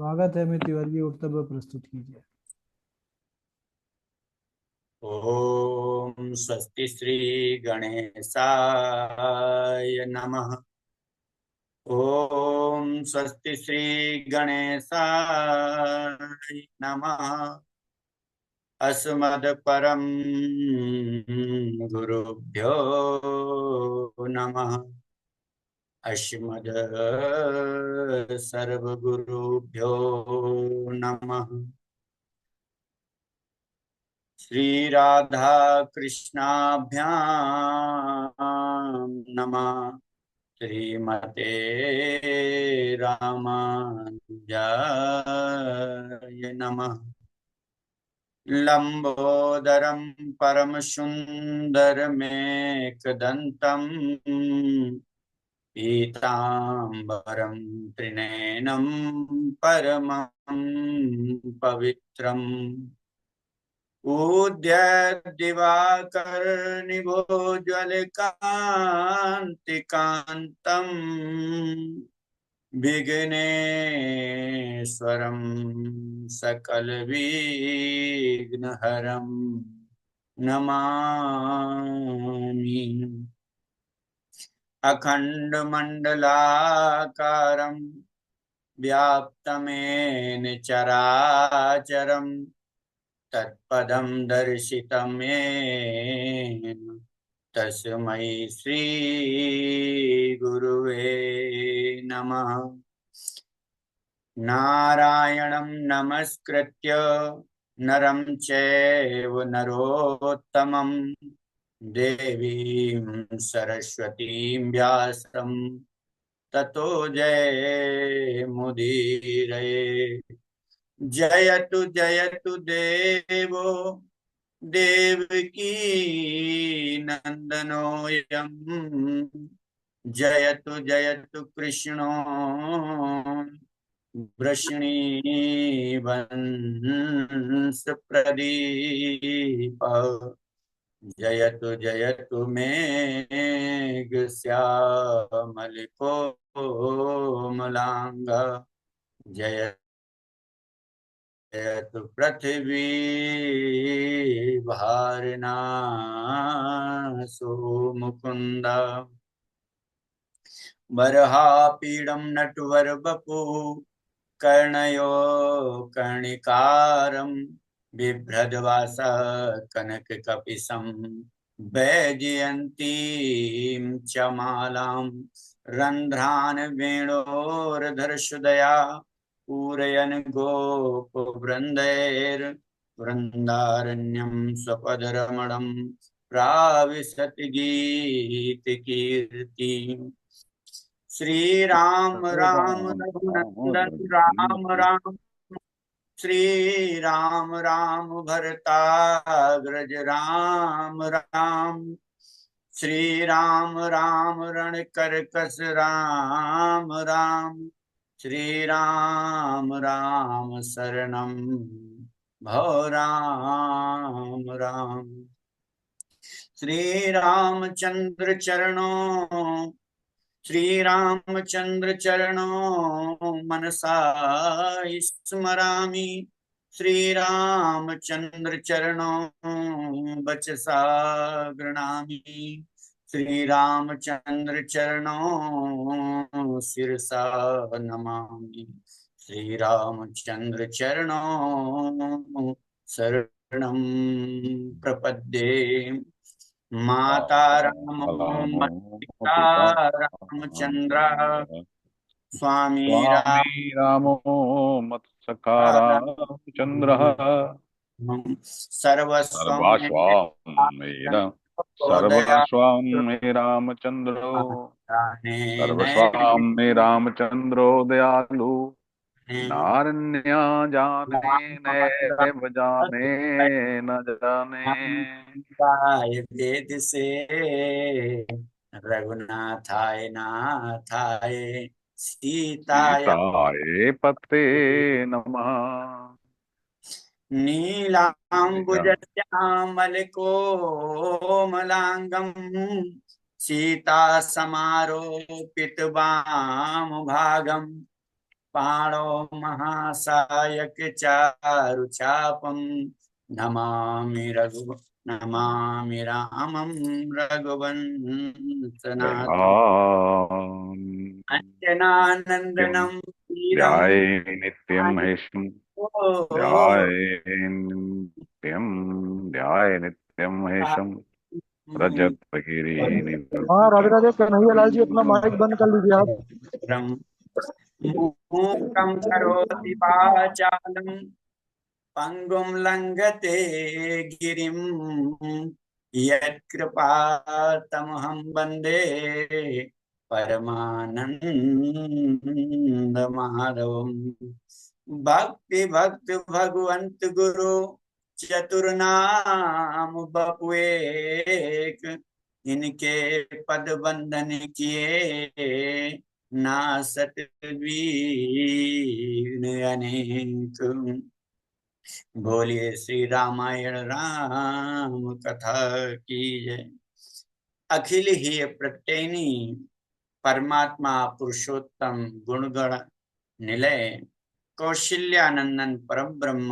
स्वागत है अमित तिवारी जी, वक्तव्य प्रस्तुत कीजिए। ओम स्वस्ति श्री गणेशाय नमः। ओम स्वस्ति श्री गणेशाय नमः। अस्मद् परम गुरुभ्यो नमः। अस्मद् सर्वगुरुभ्यो नमः। श्री राधा कृष्णाभ्याम नमः। श्रीमते रामानुजाय नमः। लंबोदरम परम सुंदरमेकदंतम पीतांबरम त्रिनयनम परमं पवित्रम उद्यद्दिवाकरनिभोज्वलकान्तिकान्तम् विघ्नेश्वरं सकलविघ्नहरं नमामि। अखण्डमण्डलाकारं व्याप्तमेन चराचरम् तत्पदं दर्शितं येन तस्मै श्री गुरुवे नमः। नारायणं नमस्कृत्य नरं चैव नरोत्तमं देवीं सरस्वतीं व्यासं ततो जयमुदीरये। जयतु जयतु देवो देवकी नंदनोऽयं। जयतु जयतु कृष्णो वृष्णीवंश प्रदीप। जयतु जयतु मेघ श्यामल कोमलांग। जय जयतु पृथ्वी भारनासो मुकुन्द। बर्हापीडं नटवरवपु कर्णयो कर्णिकारं बिभ्रद्वासः कनककपिशं वैजयन्तीं च मालां रन्ध्रान् वेणोर्धर्षुदया पूरयन् गोपवृन्दैर्वृन्दारण्यं स्वपदरमणं प्राविशति गीतकीर्तिम्। श्री राम जय राम राम राम रघुनंदन राम रघुनंदन राम। श्री राम राम भरताग्रज राम राम। श्री राम राम रणकरकस राम राम। श्री राम राम शरणं भव राम राम। श्री रामचंद्र चरणों श्री रामचंद्र चरणों मनसा स्मरामि। श्री रामचंद्र चरणों बचसा गृणामि। श्री रामचंद्र चरणों शिरसा नमामि। श्री रामचंद्र चरणों शरणं प्रपद्ये। माता रामो रामो पिता पिता रामचंद्र रामचन्द्र स्वामी स्वामी राम रामो मत्सखा रामचन्द्रः सर्वस्वं दया सर्वस्वां मे रामचन्द्रो सर्वस्वां मे रामचन्द्रो दयालु नारण्या जाने नैव जाने न जाने। वेद से रघुनाथाय नाथाय सीताय सीताये पते नमः। नीलाम्बुजश्यामलकोमलाङ्गं सीता समारोपित वामभागं पाणौ महासायक चारु चापम नमामि रामं रघुवंशनाथं राम नित्यं अंजनानंदनं वीरं ध्याये नित्यं हेशं ध्याये नित्यं हेशं हाँ, राधे राधे। कन्हैया लाल जी, अपना माइक बंद कर लीजिए आप। मूकं करोति वाचालं पंगुं लंघते गिरिं यत्कृपातमहं वन्दे परमानन्दमाधवम्। भक्ति भक्त भगवंत गुरु चतुर्नाम बपुएक, इनके पद बंदन किए नासत वीण अनेक। बोलिए श्री रामायण राम कथा की जय। अखिल ही प्रत्ययनी परमात्मा पुरुषोत्तम गुणगण निलय कौशल्यानंदन परम ब्रह्म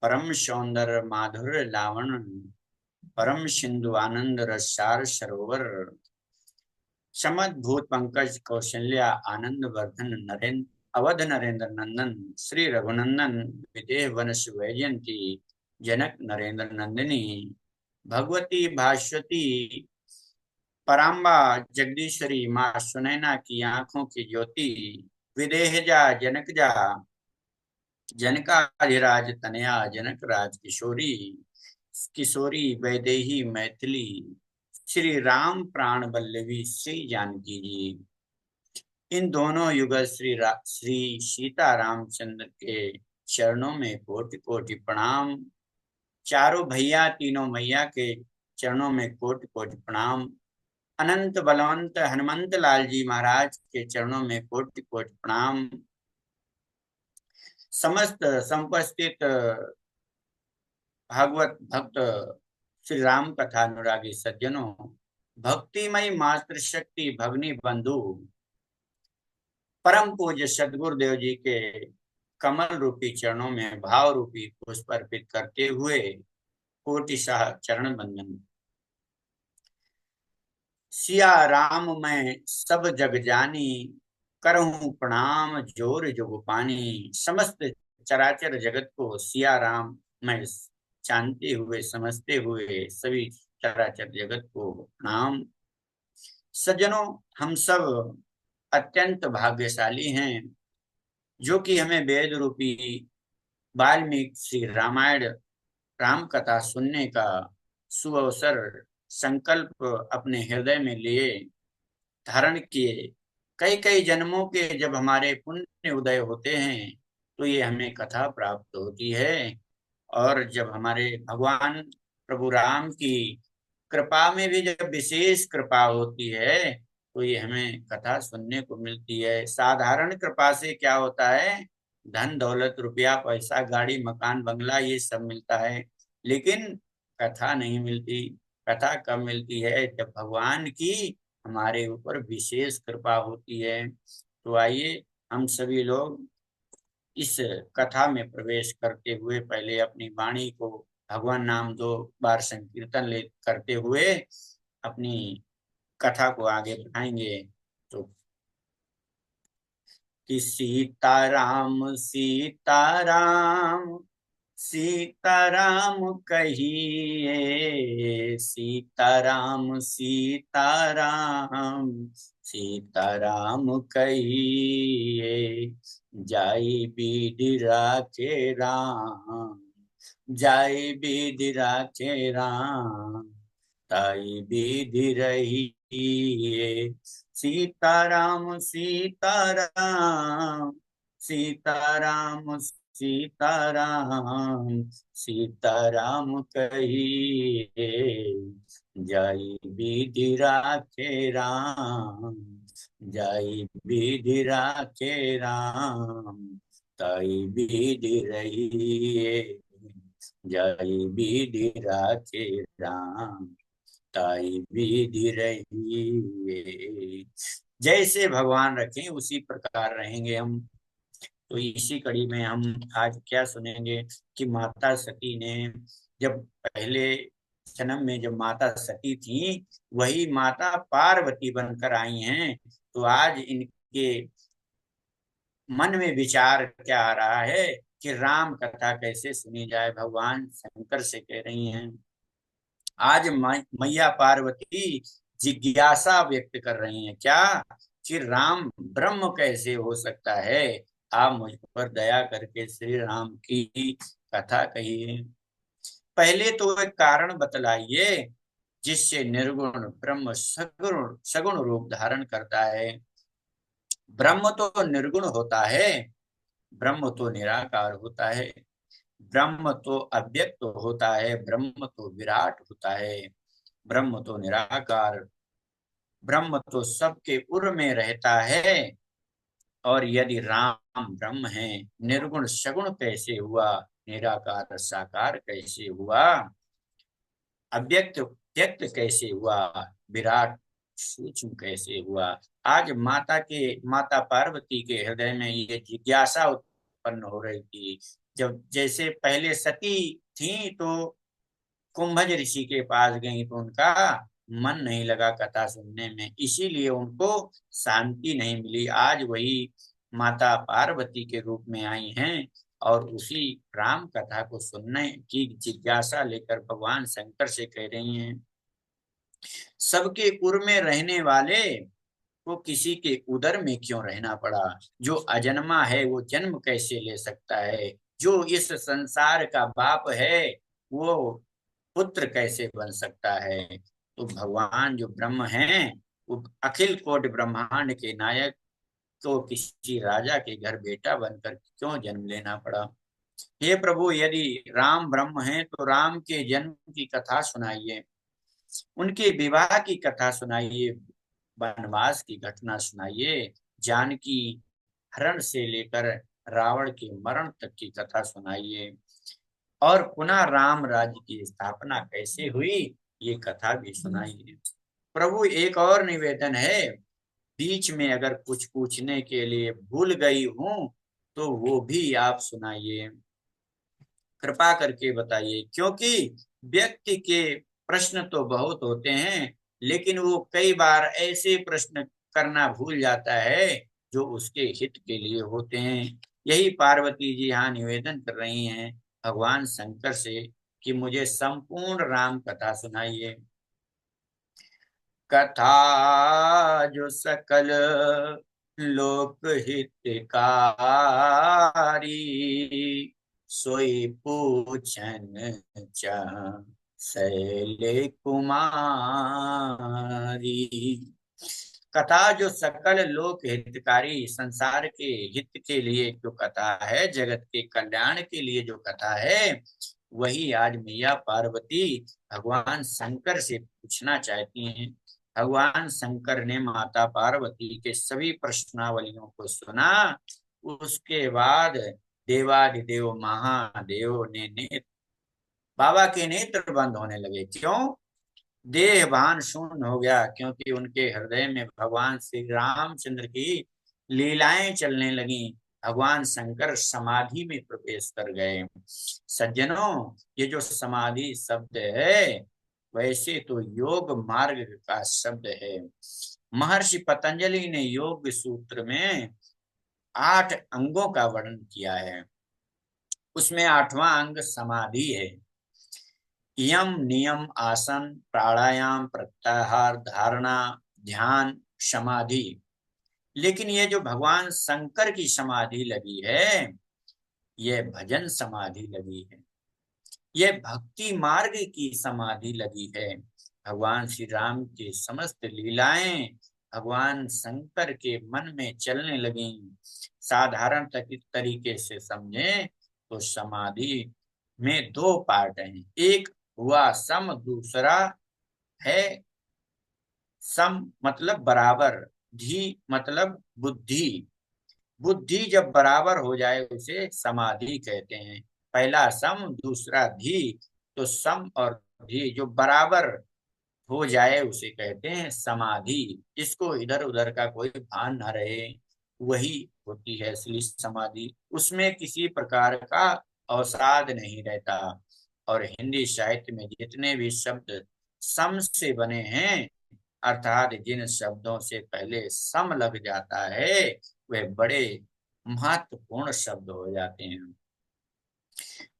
परम सौंदर्य माधुर्य लावण परम सिंधु आनंद रसार सरोवर समद्भूत पंकज कौशल्या आनंद वर्धन नरेंद्र अवध नरेंद्र नंदन श्री रघुनंदन विदेह वनस वैजयंती जनक नरेंद्र नंदिनी भगवती भास्वती पराम्बा जगदीश्वरी माँ सुनैना की आंखों की ज्योति विदेहजा जनकजा जनकाधिराज तनया जनक राज किशोरी किशोरी वैदेही मैथिली श्री राम प्राण वल्लभी श्री जानकी जी। इन दोनों युगल श्री सीता रामचंद्र के चरणों में कोटि कोटि प्रणाम। चारों भैया तीनों मैया के चरणों में कोटि कोटि प्रणाम। अनंत बलवंत हनुमंत लाल जी महाराज के चरणों में कोटि कोटि प्रणाम। समस्त संपस्थित भागवत भक्त श्री राम कथा अनुरागी सज्जनों, भक्तिमयी मातृशक्ति भगनी बंधु परम पूज्य सदगुरुदेव जी के कमल रूपी चरणों में भाव रूपी पुष्प अर्पित करते हुए कोटिशाह चरण बंदन। सिया राम मैं सब जग जानी, करहूं प्रणाम जोर जुग पानी। समस्त चराचर जगत को सिया राम मैं जानते हुए समझते हुए सभी चराचर जगत को प्रणाम। सज्जनों, हम सब अत्यंत भाग्यशाली हैं जो कि हमें वेद रूपी वाल्मीकि श्री रामायण राम कथा सुनने का सुअवसर संकल्प अपने हृदय में लिए धारण किए। कई कई जन्मों के जब हमारे पुण्य उदय होते हैं तो ये हमें कथा प्राप्त होती है, और जब हमारे भगवान प्रभु राम की कृपा में भी जब विशेष कृपा होती है तो ये हमें कथा सुनने को मिलती है। साधारण कृपा से क्या होता है, धन दौलत रुपया पैसा गाड़ी मकान बंगला ये सब मिलता है, लेकिन कथा नहीं मिलती। कथा कब मिलती है, जब भगवान की हमारे ऊपर विशेष कृपा होती है। तो आइए हम सभी लोग इस कथा में प्रवेश करते हुए पहले अपनी वाणी को भगवान नाम 2 बार संकीर्तन ले करते हुए अपनी कथा को आगे बढ़ाएंगे। तो कि सीताराम सीताराम सीताराम कहिए, सीताराम सीताराम सीताराम कहिए। जाई बीधि राखे राम, जाई बीधि राखे राम, ताई बीधि रहिए। सीताराम सीताराम सीताराम सीताराम सीताराम कहिए। जाई बीधि राखे राम, जाई बीधि राखे राम, ताई बीधि रहिए। जाई बीधि राखे राम, ताई बीधि रहिए। जैसे भगवान रखें उसी प्रकार रहेंगे हम। तो इसी कड़ी में हम आज क्या सुनेंगे कि माता सती ने जब पहले जन्म में जब माता सती थी वही माता पार्वती बनकर आई हैं। तो आज इनके मन में विचार क्या आ रहा है कि राम कथा कैसे सुनी जाए। भगवान शंकर से कह रही हैं, आज मैया पार्वती जिज्ञासा व्यक्त कर रही हैं क्या कि राम ब्रह्म कैसे हो सकता है। आप मुझ पर दया करके श्री राम की कथा कहिए। पहले तो एक कारण बतलाइए जिससे निर्गुण ब्रह्म सगुण सगुण रूप धारण करता है। ब्रह्म तो निर्गुण होता है, ब्रह्म तो निराकार होता है, ब्रह्म तो अव्यक्त होता है, ब्रह्म तो विराट होता है, ब्रह्म तो निराकार, ब्रह्म तो सबके उर में रहता है। और यदि राम ब्रह्म है, निर्गुण सगुण कैसे हुआ, निराकार साकार कैसे हुआ, अव्यक्त व्यक्त कैसे हुआ, विराट सूक्ष्म कैसे हुआ। आज माता पार्वती के हृदय में ये जिज्ञासा उत्पन्न हो रही थी। जब जैसे पहले सती थी तो कुंभज ऋषि के पास गई तो उनका मन नहीं लगा कथा सुनने में, इसीलिए उनको शांति नहीं मिली। आज वही माता पार्वती के रूप में आई हैं और उसी राम कथा को सुनने की जिज्ञासा लेकर भगवान शंकर से कह रही हैं, सबके उर में रहने वाले को किसी के उदर में क्यों रहना पड़ा। जो अजन्मा है वो जन्म कैसे ले सकता है। जो इस संसार का बाप है वो पुत्र कैसे बन सकता है। तो भगवान जो ब्रह्म हैं वो अखिल कोटि ब्रह्मांड के नायक तो किसी राजा के घर बेटा बनकर क्यों जन्म लेना पड़ा। हे प्रभु, यदि राम ब्रह्म हैं तो राम के जन्म की कथा सुनाइए, उनके विवाह की कथा सुनाइए, वनवास की घटना सुनाइए, जानकी हरण से लेकर रावण के मरण तक की कथा सुनाइए, और पुनः राम राज्य की स्थापना कैसे हुई ये कथा भी सुनाइए। प्रभु, एक और निवेदन है, बीच में अगर कुछ पूछने के लिए भूल गई हूं तो वो भी आप सुनाइए, कृपा करके बताइए। क्योंकि व्यक्ति के प्रश्न तो बहुत होते हैं लेकिन वो कई बार ऐसे प्रश्न करना भूल जाता है जो उसके हित के लिए होते हैं। यही पार्वती जी यहाँ निवेदन कर रही हैं भगवान शंकर से कि मुझे संपूर्ण राम कथा सुनाइए। कथा जो सकल लोक हितकारी, सोई पूछन चाह शैले कुमारी। कथा जो सकल लोक हितकारी, संसार के हित के लिए जो कथा है, जगत के कल्याण के लिए जो कथा है, वही आज मैया पार्वती भगवान शंकर से पूछना चाहती हैं। भगवान शंकर ने माता पार्वती के सभी प्रश्नावलियों को सुना। उसके बाद देवादिदेव महादेव ने नेत्र, बाबा के नेत्र बंद होने लगे। क्यों? देह भान शून्य हो गया, क्योंकि उनके हृदय में भगवान श्री रामचंद्र की लीलाएं चलने लगी। भगवान शंकर समाधि में प्रवेश कर गए। सज्जनों, ये जो समाधि शब्द है वैसे तो योग मार्ग का शब्द है। महर्षि पतंजलि ने योग सूत्र में 8 अंगों का वर्णन किया है, उसमें 8वां अंग समाधि है। यम नियम आसन प्राणायाम प्रत्याहार धारणा ध्यान समाधि। लेकिन ये जो भगवान शंकर की समाधि लगी है ये भजन समाधि लगी है, ये भक्ति मार्ग की समाधि लगी है। भगवान श्री राम की समस्त लीलाएं भगवान शंकर के मन में चलने लगी। साधारण तरीके से समझें तो समाधि में 2 पार्ट हैं, एक हुआ सम, दूसरा है सम मतलब बराबर, धी मतलब बुद्धि। बुद्धि जब बराबर हो जाए उसे समाधि कहते हैं। पहला सम दूसरा धी, तो सम और धी जो बराबर हो जाए उसे कहते हैं समाधि। इसको इधर उधर का कोई भान न रहे, वही होती है असली समाधि, उसमें किसी प्रकार का अवसाद नहीं रहता। और हिंदी साहित्य में जितने भी शब्द सम से बने हैं, अर्थात जिन शब्दों से पहले सम लग जाता है, वे बड़े महत्वपूर्ण शब्द हो जाते हैं,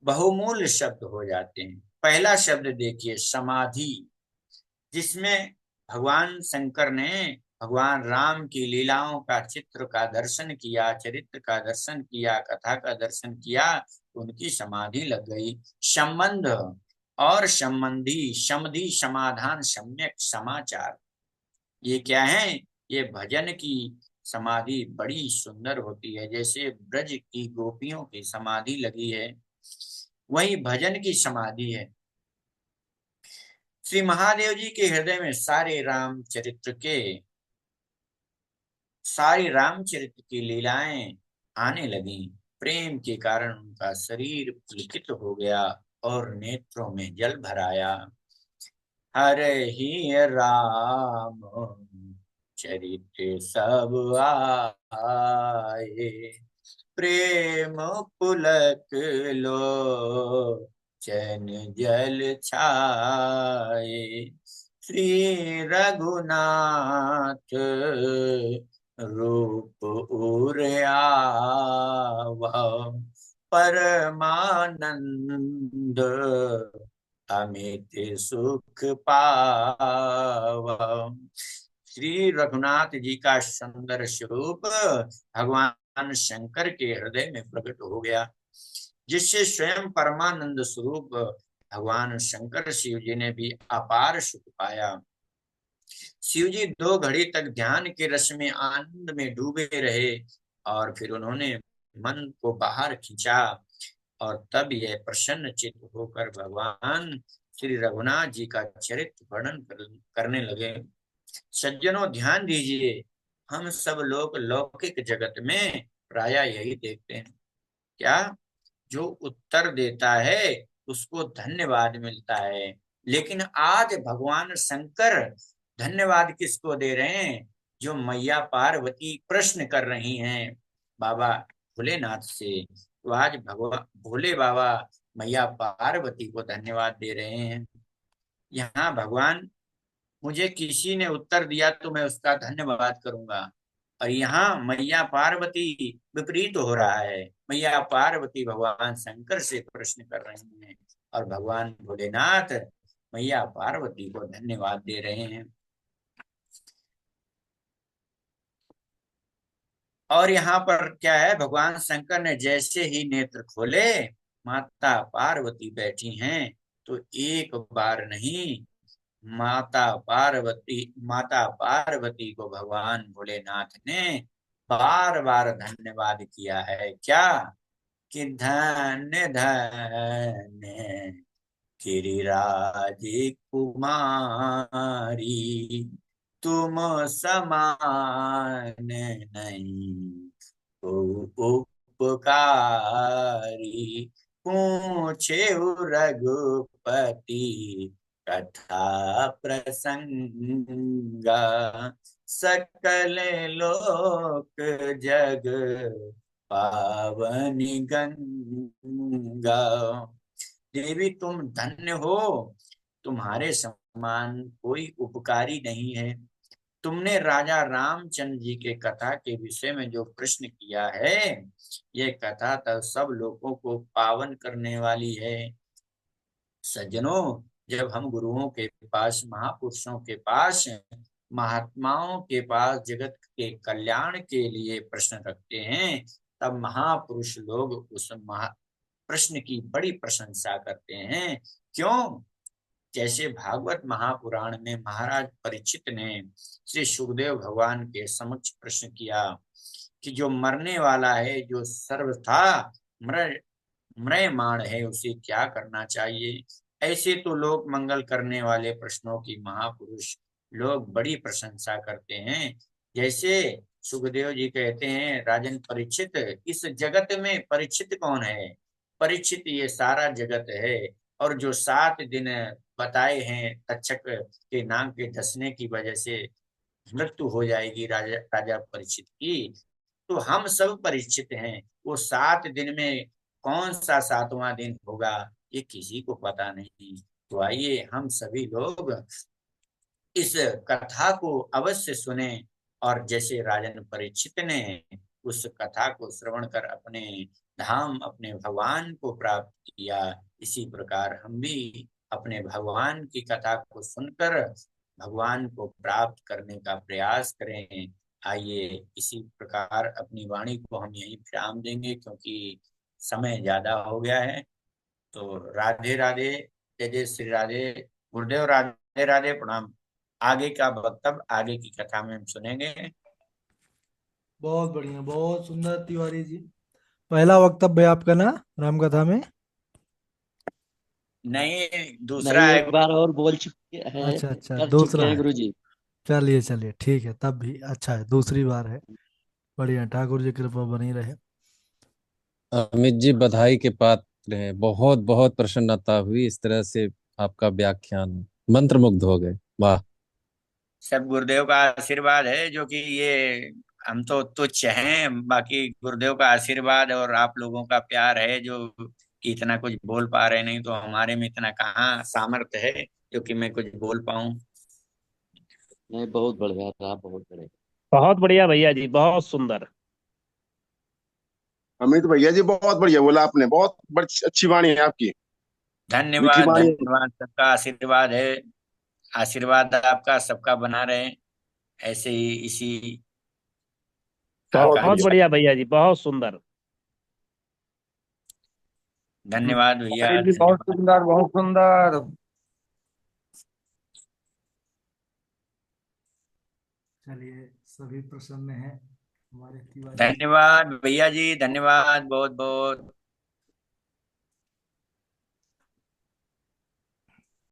बहुमूल्य शब्द हो जाते हैं। पहला शब्द देखिए, समाधि, जिसमें भगवान शंकर ने भगवान राम की लीलाओं का चित्र का दर्शन किया, चरित्र का दर्शन किया, कथा का दर्शन किया, तो उनकी समाधि लग गई। संबंध और संबंधी, समधि, समाधान, सम्यक, समाचार, ये क्या है? ये भजन की समाधि बड़ी सुंदर होती है। जैसे ब्रज की गोपियों की समाधि लगी है, वही भजन की समाधि है। श्री महादेव जी के हृदय में सारी रामचरित्र की लीलाएं आने लगी। प्रेम के कारण उनका शरीर पुलकित हो गया और नेत्रों में जल भर आया। हरे ही राम चरित्र सब आए, प्रेम पुलक लो चैन जल छाए। श्री रघुनाथ रूप उर आवा, परमानंद अमित सुख पावा। श्री रघुनाथ जी का सुंदर स्वरूप भगवान शंकर के हृदय में प्रकट हो गया, जिससे स्वयं परमानंद स्वरूप भगवान शंकर शिव जी ने भी अपार सुख पाया। शिव जी 2 घड़ी तक ध्यान के रस में, आनंद में डूबे रहे और फिर उन्होंने मन को बाहर खींचा और तब यह प्रसन्न चित्त होकर भगवान श्री रघुनाथ जी का चरित्र वर्णन करने लगे। सज्जनों ध्यान दीजिए, हम सब लोग लौकिक जगत में प्राय यही देखते हैं, क्या? जो उत्तर देता है उसको धन्यवाद मिलता है। लेकिन आज भगवान शंकर धन्यवाद किसको दे रहे हैं? जो मैया पार्वती प्रश्न कर रही हैं बाबा भोलेनाथ से, तो आज भगवान भोले बाबा मैया पार्वती को धन्यवाद दे रहे हैं। यहाँ भगवान, मुझे किसी ने उत्तर दिया तो मैं उसका धन्यवाद करूंगा, और यहाँ मैया पार्वती विपरीत हो रहा है। मैया पार्वती भगवान शंकर से प्रश्न कर रहे हैं और भगवान भोलेनाथ मैया पार्वती को धन्यवाद दे रहे हैं। और यहाँ पर क्या है, भगवान शंकर ने जैसे ही नेत्र खोले, माता पार्वती बैठी हैं, तो एक बार नहीं, माता पार्वती को भगवान भोलेनाथ ने बार बार धन्यवाद किया है। क्या कि धन्य धन्य गिरिराज कुमारी, तुम समान नहीं को उपकारी। पूछे रघुपति कथा प्रसंगा, सकल लोक जग पावनी गंगा। देवी तुम धन्य हो, तुम्हारे समान कोई उपकारी नहीं है। तुमने राजा रामचंद्र जी के कथा के विषय में जो प्रश्न किया है, ये कथा तो सब लोगों को पावन करने वाली है। सज्जनों, जब हम गुरुओं के पास, महापुरुषों के पास, महात्माओं के पास जगत के कल्याण के लिए प्रश्न रखते हैं, तब महापुरुष लोग उस प्रश्न की बड़ी प्रशंसा करते हैं। क्यों? जैसे भागवत महापुराण में महाराज परीक्षित ने श्री सुखदेव भगवान के समक्ष प्रश्न किया कि जो मरने वाला है, जो सर्वथा म्रियमाण है, उसे क्या करना चाहिए? ऐसे तो लोक मंगल करने वाले प्रश्नों की महापुरुष लोग बड़ी प्रशंसा करते हैं। जैसे सुखदेव जी कहते हैं, राजन परीक्षित, इस जगत में परीक्षित कौन है? परीक्षित ये सारा जगत है, और जो 7 दिन बताए हैं तक्षक के नाम के धसने की वजह से मृत्यु हो जाएगी राजा परीक्षित की, तो हम सब परिचित हैं। वो 7 दिन में कौन सा 7वां दिन होगा ये किसी को पता नहीं। तो आइए हम सभी लोग इस कथा को अवश्य सुने, और जैसे राजन परीक्षित ने उस कथा को श्रवण कर अपने धाम अपने भगवान को प्राप्त किया, इसी प्रकार हम भी अपने भगवान की कथा को सुनकर भगवान को प्राप्त करने का प्रयास करें। आइए इसी प्रकार अपनी वाणी को हम यहीं विराम देंगे, क्योंकि समय ज्यादा हो गया है। तो राधे राधे, जय जय श्री राधे। गुरुदेव राधे राधे, प्रणाम। आगे का वक्तव्य आगे की कथा में हम सुनेंगे। बहुत बढ़िया, बहुत सुंदर तिवारी जी। पहला वक्तव्य आपका ना राम कथा में? नहीं, दूसरा नहीं, है। एक बार और बोल चुके हैं, अच्छा अच्छा, कर चुके दूसरा हैं है। गुरु जी। चलिए चलिए, ठीक है, तब भी अच्छा है, दूसरी बार है। बढ़िया, ठाकुर जी कृपा बनी रहे। अमित जी बधाई के पात्र हैं। बहुत बहुत प्रसन्नता हुई इस तरह से आपका व्याख्यान, मंत्रमुग्ध हो गए। वाह। सब गुरुदेव का आशीर्वाद है, जो कि ये हम तो तुच्छ हैं, बाकी गुरुदेव का आशीर्वाद और आप लोगों का प्यार है जो कि इतना कुछ बोल पा रहे। नहीं तो हमारे में इतना कहाँ सामर्थ्य है जो कि मैं कुछ बोल पाऊं। नहीं, बहुत बढ़िया रहा, बहुत बढ़िया। बहुत बढ़िया भैया जी, बहुत सुंदर। अमित भैया जी बहुत बढ़िया बोला आपने, बहुत बड़ी अच्छी वाणी है आपकी, मीठी धन्यवाद वाणी है। धन्यवाद, सबका आशीर्वाद है। आशीर्वाद आपका सबका बना रहे, ऐसे ही इसी बहुत बहुत बढ़िया। आकांक्षा। बढ़िया भैया जी, बहुत सुंदर। धन्यवाद भैया, अनिल जी बहुत धन्यवाद। सुंदर, बहुत सुंदर। चलिए, सभी प्रसन्न हैं हमारे तिवारी जी। धन्यवाद भैया जी, धन्यवाद बहुत बहुत।